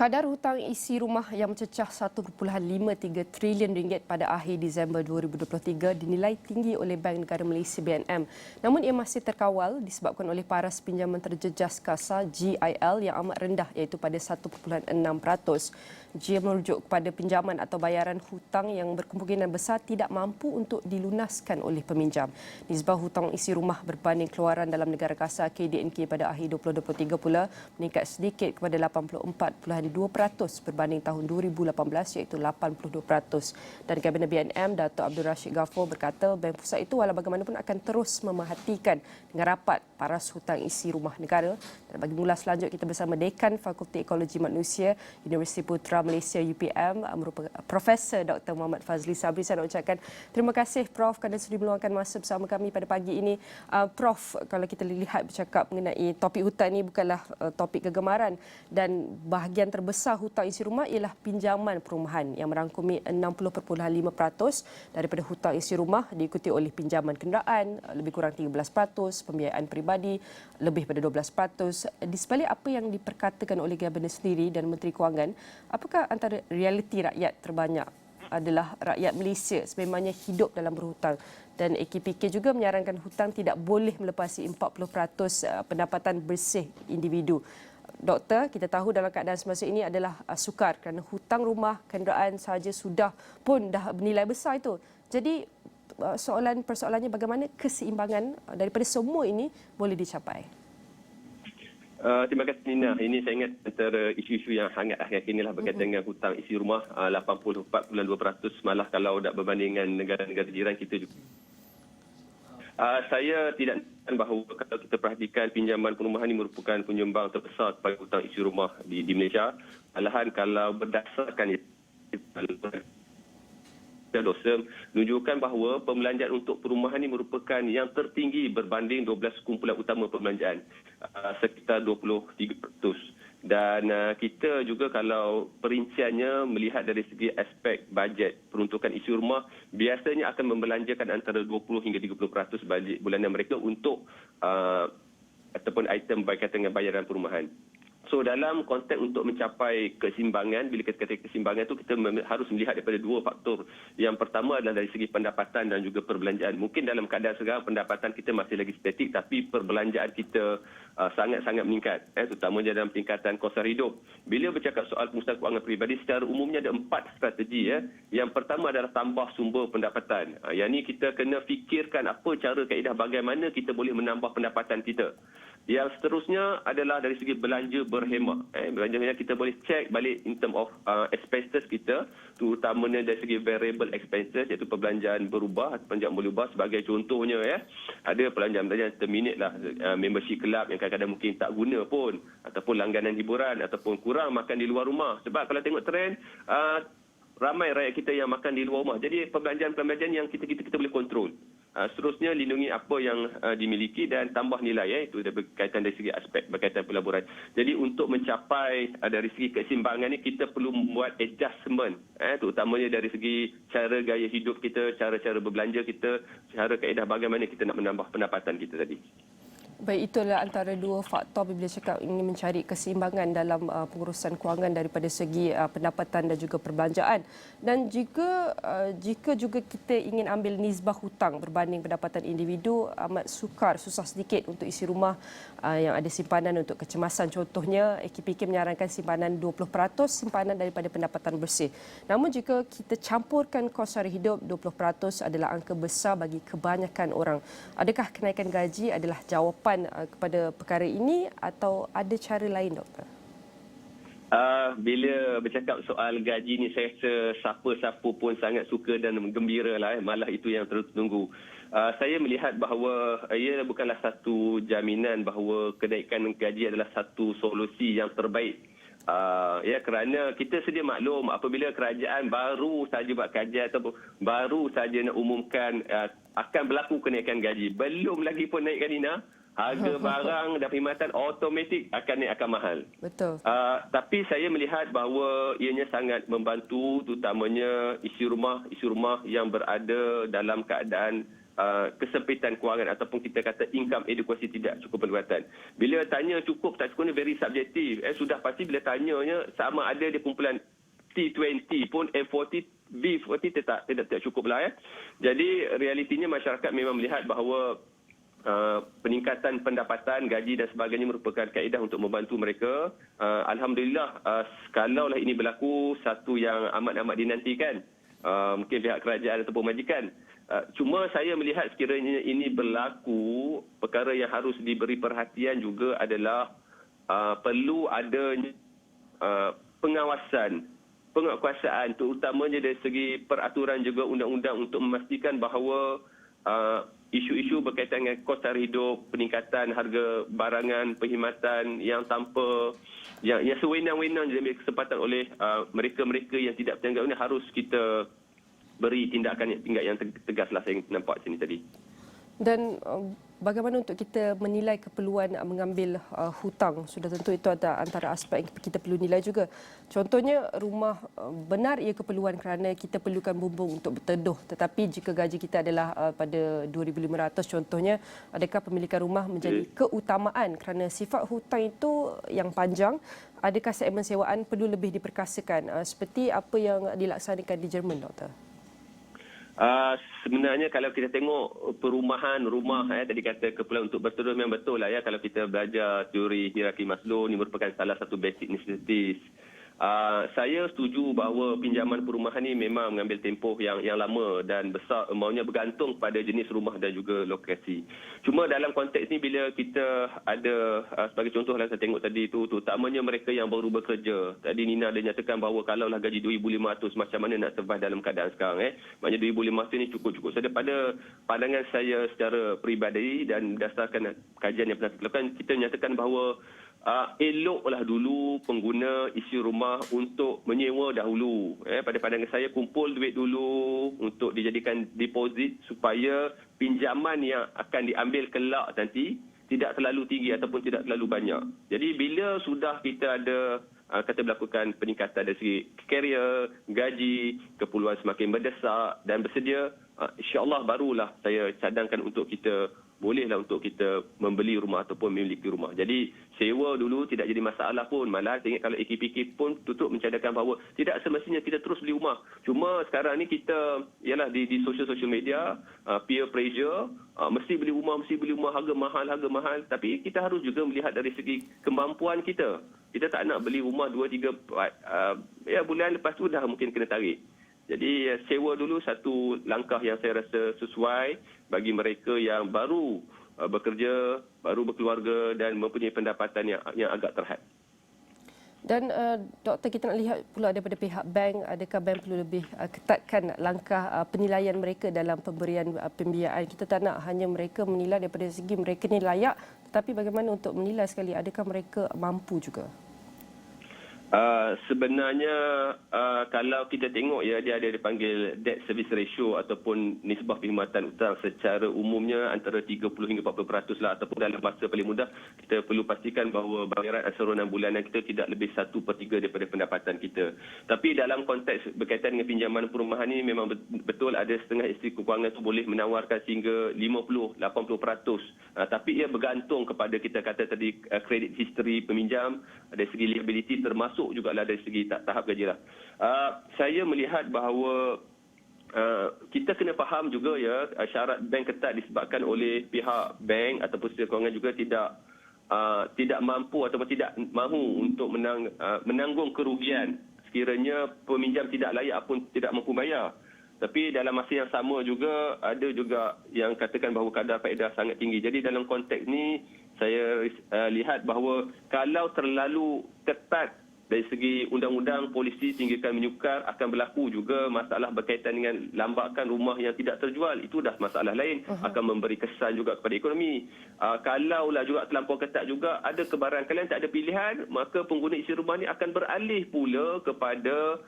Kadar hutang isi rumah yang mencecah RM1.53 trilion pada akhir Disember 2023 dinilai tinggi oleh Bank Negara Malaysia BNM. Namun ia masih terkawal disebabkan oleh paras pinjaman terjejas kasa GIL yang amat rendah iaitu pada 1.6%. Jika merujuk kepada pinjaman atau bayaran hutang yang berkemungkinan besar tidak mampu untuk dilunaskan oleh peminjam. Nisbah hutang isi rumah berbanding keluaran dalam negara kasar KDNK pada akhir 2023 pula meningkat sedikit kepada 84.2% berbanding tahun 2018 iaitu 82%. Dan Kabinet BNM Dato' Abdul Rashid Ghafur berkata Bank Pusat itu walau bagaimanapun akan terus memerhatikan dengan rapat paras hutang isi rumah negara. Dan bagi mengulas lanjut kita bersama Dekan Fakulti Ekologi Manusia Universiti Putra Malaysia UPM merupakan Profesor Dr. Muhammad Fazli Sabri. Saya nak ucapkan terima kasih Prof kerana sudi meluangkan masa bersama kami pada pagi ini. Prof, kalau kita lihat bercakap mengenai topik hutang ini bukanlah topik kegemaran dan bahagian terbesar hutang isi rumah ialah pinjaman perumahan yang merangkumi 60.5% daripada hutang isi rumah, diikuti oleh pinjaman kenderaan lebih kurang 13%, pembiayaan peribadi lebih pada 12%. Di sebalik apa yang diperkatakan oleh Kabinet sendiri dan Menteri Kewangan, apakah antara realiti rakyat terbanyak adalah rakyat Malaysia sememangnya hidup dalam berhutang, dan AKPK juga menyarankan hutang tidak boleh melepasi 40% pendapatan bersih individu. Doktor, kita tahu dalam keadaan semasa ini adalah sukar kerana hutang rumah, kenderaan sahaja sudah pun dah bernilai besar itu. Jadi persoalannya bagaimana keseimbangan daripada semua ini boleh dicapai? Terima kasih Nina. Ini saya ingat antara isu-isu yang hangat akhir ini lah berkaitan dengan hutang isi rumah 84.2%, malah kalau tak berbanding dengan negara-negara jiran kita juga. Saya tidak nakkan bahawa kalau kita perhatikan pinjaman perumahan ini merupakan penyumbang terbesar kepada hutang isi rumah di Malaysia. Malahan kalau berdasarkan dosa menunjukkan bahawa pembelanjaan untuk perumahan ini merupakan yang tertinggi berbanding 12 kumpulan utama pembelanjaan, sekitar 23%. Dan kita juga kalau perinciannya melihat dari segi aspek bajet peruntukan isi rumah, biasanya akan membelanjakan antara 20 hingga 30% bajet bulanan mereka untuk ataupun item berkaitan dengan bayaran perumahan. So dalam konteks untuk mencapai keseimbangan, bila kita kata keseimbangan itu kita harus melihat daripada dua faktor. Yang pertama adalah dari segi pendapatan dan juga perbelanjaan. Mungkin dalam keadaan sekarang pendapatan kita masih lagi statik, tapi perbelanjaan kita sangat-sangat meningkat, terutamanya dalam peningkatan kos hidup. Bila bercakap soal pengurusan kewangan peribadi, secara umumnya ada 4 strategi. Yang pertama adalah tambah sumber pendapatan. Yang ini kita kena fikirkan apa cara kaedah bagaimana kita boleh menambah pendapatan kita. Yang seterusnya adalah dari segi belanja berhemah. Belanja kita boleh cek balik in term of expenses kita, terutamanya dari segi variable expenses iaitu perbelanjaan berubah atau perbelanjaan berubah. Sebagai contohnya ada perbelanjaan terminate lah, membership club yang kadang-kadang mungkin tak guna pun, ataupun langganan hiburan, ataupun kurang makan di luar rumah. Sebab kalau tengok trend ramai rakyat kita yang makan di luar rumah. Jadi perbelanjaan yang kita boleh kontrol. Seterusnya lindungi apa yang dimiliki dan tambah nilai, itu berkaitan dari segi aspek berkaitan pelaburan. Jadi untuk mencapai dari segi keseimbangan ini kita perlu membuat adjustment, terutamanya dari segi cara gaya hidup kita, cara-cara berbelanja kita, cara kaedah bagaimana kita nak menambah pendapatan kita tadi. Baik, itulah antara dua faktor bila cakap ingin mencari keseimbangan dalam pengurusan kewangan daripada segi pendapatan dan juga perbelanjaan. Dan jika juga kita ingin ambil nisbah hutang berbanding pendapatan individu, amat susah sedikit untuk isi rumah yang ada simpanan untuk kecemasan. Contohnya, AKPK menyarankan simpanan 20% simpanan daripada pendapatan bersih. Namun jika kita campurkan kos sara hidup, 20% adalah angka besar bagi kebanyakan orang. Adakah kenaikan gaji adalah jawapan kepada perkara ini atau ada cara lain, Doktor? Bila bercakap soal gaji ni, saya rasa siapa-siapa pun sangat suka dan gembira lah. Malah itu yang terus tunggu. Saya melihat bahawa ia bukanlah satu jaminan bahawa kenaikan gaji adalah satu solusi yang terbaik. Kerana kita sedia maklum apabila kerajaan baru saja buat kajian atau baru saja nak umumkan akan berlaku kenaikan gaji, belum lagi pun naikkan Nina, harga barang dan perkhidmatan automatik akan mahal. Betul. Tapi saya melihat bahawa ianya sangat membantu, terutamanya isi rumah yang berada dalam keadaan kesempitan kewangan ataupun kita kata income adequacy tidak cukup berkekuatan. Bila tanya cukup tak cukup ni very subjektif. Sudah pasti bila tanyanya sama ada dia kumpulan T20 pun M40, B40 tidak cukup lah. Jadi realitinya masyarakat memang melihat bahawa peningkatan pendapatan, gaji dan sebagainya merupakan kaedah untuk membantu mereka. Alhamdulillah, kalaulah ini berlaku, satu yang amat-amat dinantikan. Mungkin pihak kerajaan ataupun majikan. Cuma saya melihat sekiranya ini berlaku, perkara yang harus diberi perhatian juga adalah perlu adanya penguasaan terutamanya dari segi peraturan juga undang-undang untuk memastikan bahawa isu-isu berkaitan dengan kos tarikh hidup, peningkatan harga barangan, perkhidmatan yang tanpa yang sewenang-wenang diambil kesempatan oleh mereka-mereka yang tidak bertanggungjawab ini harus kita beri tindakan yang tegaslah saya nampak sini tadi. Dan bagaimana untuk kita menilai keperluan mengambil hutang? Sudah tentu itu ada antara aspek yang kita perlu nilai juga. Contohnya rumah benar ia keperluan kerana kita perlukan bumbung untuk berteduh. Tetapi jika gaji kita adalah pada 2,500 contohnya, adakah pemilikan rumah menjadi keutamaan kerana sifat hutang itu yang panjang? Adakah segmen sewaan perlu lebih diperkasakan seperti apa yang dilaksanakan di Jerman, Doktor? Sebenarnya kalau kita tengok perumahan rumah tadi kata keperluan untuk berteduh memang betul lah kalau kita belajar teori hierarki Maslow ni merupakan salah satu basic necessities. Saya setuju bahawa pinjaman perumahan ni memang mengambil tempoh yang lama dan besar, maunya bergantung pada jenis rumah dan juga lokasi. Cuma dalam konteks ni bila kita ada sebagai contoh lah saya tengok tadi tu terutamanya mereka yang baru bekerja. Tadi Nina ada nyatakan bahawa kalaulah gaji 2,500 macam mana nak survive dalam keadaan sekarang maknanya 2,500 ni cukup-cukup. So pada pandangan saya secara peribadi dan berdasarkan kajian yang pernah dilakukan, kita nyatakan bahawa eloklah dulu pengguna isi rumah untuk menyewa dahulu. Pada pandangan saya kumpul duit dulu untuk dijadikan deposit supaya pinjaman yang akan diambil kelak nanti tidak terlalu tinggi ataupun tidak terlalu banyak. Jadi bila sudah kita ada kata melakukan peningkatan dari segi karier, gaji, keperluan semakin berdesak dan bersedia, insya-Allah barulah saya cadangkan untuk kita bolehlah untuk kita membeli rumah ataupun memiliki rumah. Jadi sewa dulu tidak jadi masalah pun. Malah tengok kalau AKPK pun tutup mencadangkan bahawa tidak semestinya kita terus beli rumah. Cuma sekarang ni kita ialah di social media, peer pressure, mesti beli rumah, harga mahal. Tapi kita harus juga melihat dari segi kemampuan kita. Kita tak nak beli rumah 2, 3, 4 bulan lepas tu dah mungkin kena tarik. Jadi sewa dulu satu langkah yang saya rasa sesuai bagi mereka yang baru bekerja, baru berkeluarga dan mempunyai pendapatan yang agak terhad. Dan Doktor, kita nak lihat pula daripada pihak bank, adakah bank perlu lebih ketatkan langkah penilaian mereka dalam pemberian pembiayaan? Kita tak nak hanya mereka menilai daripada segi mereka ni layak, tetapi bagaimana untuk menilai sekali adakah mereka mampu juga? Sebenarnya kalau kita tengok dia ada dipanggil debt service ratio ataupun nisbah perkhidmatan hutang secara umumnya antara 30 hingga 40% lah, ataupun dalam masa paling mudah kita perlu pastikan bahawa bayaran ansuran bulanan kita tidak lebih 1/3 daripada pendapatan kita. Tapi dalam konteks berkaitan dengan pinjaman perumahan ni memang betul ada setengah isteri kewangan tu boleh menawarkan sehingga 50-80%. Tapi ia bergantung kepada kita kata tadi credit history peminjam, dari segi liability termasuk jugalah dari segi tahap gaji lah. Saya melihat bahawa kita kena faham juga syarat bank ketat disebabkan oleh pihak bank ataupun sedia kewangan juga tidak mampu ataupun tidak mahu untuk menanggung kerugian sekiranya peminjam tidak layak pun tidak mampu bayar. Tapi dalam masa yang sama juga ada juga yang katakan bahawa kadar faedah sangat tinggi. Jadi dalam konteks ni saya lihat bahawa kalau terlalu ketat dari segi undang-undang, polisi tinggikan menyukar, akan berlaku juga masalah berkaitan dengan lambakan rumah yang tidak terjual. Itu dah masalah lain. Akan memberi kesan juga kepada ekonomi. Kalaulah juga terlampau ketat juga, ada kebarangkalian tak ada pilihan, maka pengguna isi rumah ni akan beralih pula kepada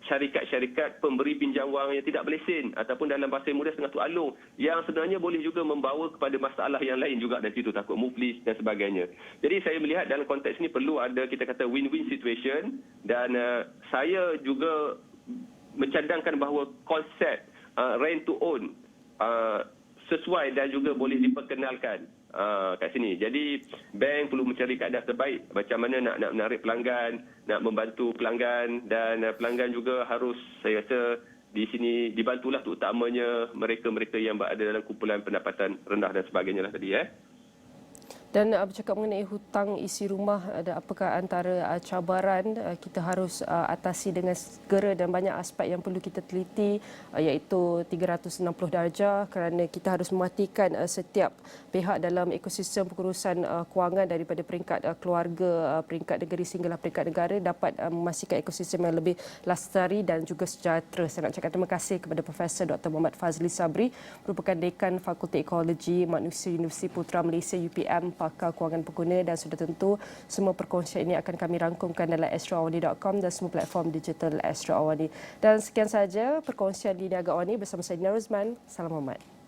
syarikat-syarikat pemberi pinjam wang yang tidak berlesen ataupun dalam bahasa mudah setengah tu alung yang sebenarnya boleh juga membawa kepada masalah yang lain juga nanti tu takut muflis dan sebagainya. Jadi saya melihat dalam konteks ni perlu ada kita kata win-win situation dan saya juga mencadangkan bahawa konsep rent to own sesuai dan juga boleh diperkenalkan kat sini. Jadi bank perlu mencari keadaan terbaik macam mana nak menarik pelanggan, nak membantu pelanggan, dan pelanggan juga harus, saya rasa di sini dibantulah terutamanya mereka-mereka yang berada dalam kumpulan pendapatan rendah dan sebagainya lah tadi. Dan bercakap mengenai hutang isi rumah, ada apakah antara cabaran kita harus atasi dengan segera, dan banyak aspek yang perlu kita teliti, iaitu 360 darjah, kerana kita harus memastikan setiap pihak dalam ekosistem pengurusan kewangan daripada peringkat keluarga, peringkat negeri sehinggalah peringkat negara dapat memastikan ekosistem yang lebih lestari dan juga sejahtera. Saya nak cakap terima kasih kepada Profesor Dr. Muhammad Fazli Sabri, merupakan Dekan Fakulti Ekologi Manusia Universiti Putra Malaysia UPM, pakar kewangan pengguna, dan sudah tentu semua perkongsian ini akan kami rangkumkan dalam astroawani.com dan semua platform digital Astro Awani. Dan sekian saja perkongsian di Niaga Awani bersama saya Dina Rozman. Salam hormat.